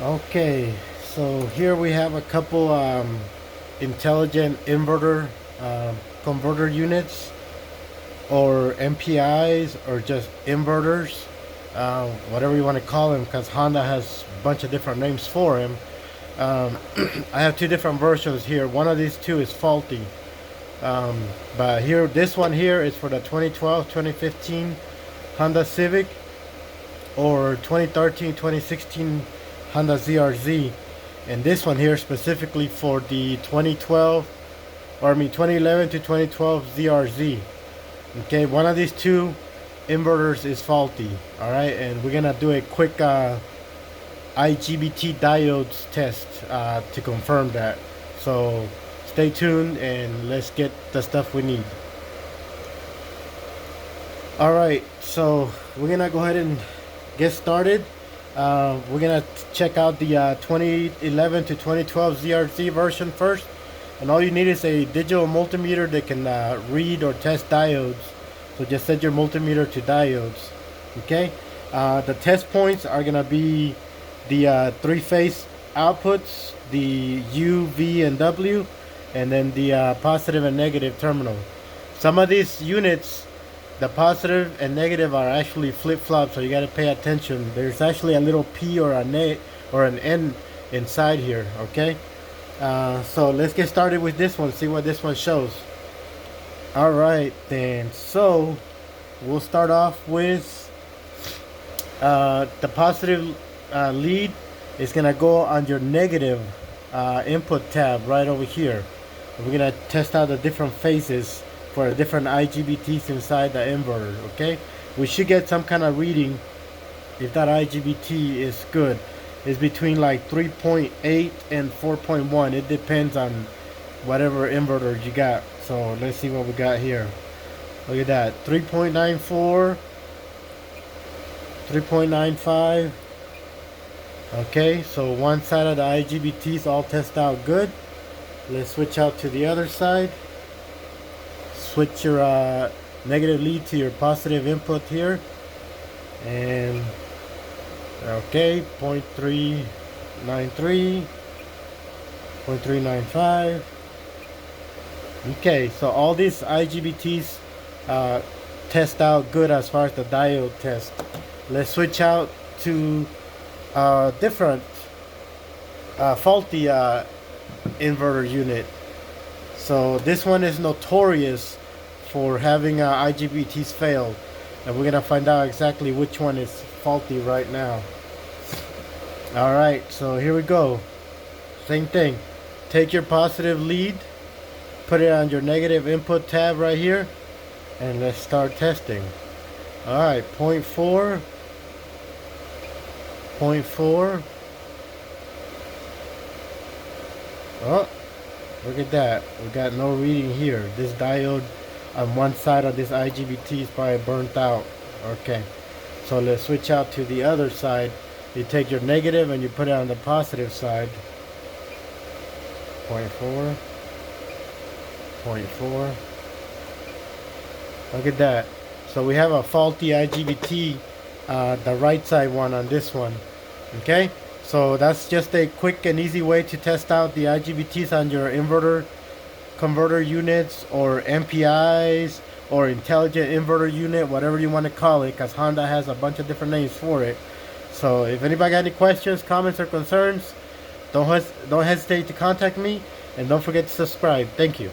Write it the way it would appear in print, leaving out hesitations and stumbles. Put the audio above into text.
Okay, so here we have a couple intelligent inverter converter units, or MPIs, or just inverters, whatever you want to call them, because Honda has a bunch of different names for them. I have two different versions here. One of these two is faulty, but here, this one here is for the 2012 2015 Honda Civic, or 2013 2016 Honda ZRZ, and this one here specifically for the 2011 to 2012 ZRZ. Okay, one of these two inverters is faulty. All right, and we're gonna do a quick IGBT diodes test to confirm that. So stay tuned and let's get the stuff we need. All right, so we're gonna go ahead and get started. We're gonna check out the 2011 to 2012 ZRZ version first, and all you need is a digital multimeter that can read or test diodes. So just set your multimeter to diodes. Okay, the test points are gonna be the three-phase outputs, the U, V, and W, and then the positive and negative terminal. Some of these units, the positive and negative are actually flip-flops, so you got to pay attention. There's actually a little P or an N inside here. Okay, so let's get started with this one, see what this one shows. All right then, so we'll start off with the positive lead is gonna go on your negative input tab right over here. We're gonna test out the different phases for the different IGBTs inside the inverter. Okay, we should get some kind of reading if that IGBT is good. It's between like 3.8 and 4.1. It depends on whatever inverter you got. So let's see what we got here. Look at that, 3.94, 3.95. Okay, so one side of the IGBTs all test out good. Let's switch out to the other side. Switch your negative lead to your positive input here, and okay, 0.393, 0.395. Okay, so all these IGBTs test out good as far as the diode test. Let's switch out to different faulty inverter unit. So this one is notorious for having IGBTs fail, and we're gonna find out exactly which one is faulty right now. All right, so here we go. Same thing. Take your positive lead, put it on your negative input tab right here, and let's start testing. All right, 0.4, 0.4. Oh, look at that. We got no reading here. This diode on one side of this IGBT is probably burnt out. Okay, so let's switch out to the other side. You take your negative and you put it on the positive side. 0.4, 0.4. Look at that. So we have a faulty IGBT, the right side one on this one. Okay, so that's just a quick and easy way to test out the IGBTs on your inverter converter units, or MPIs, or intelligent inverter unit, whatever you want to call it, because Honda has a bunch of different names for it. So if anybody got any questions, comments, or concerns, don't hesitate to contact me, and don't forget to subscribe. Thank you.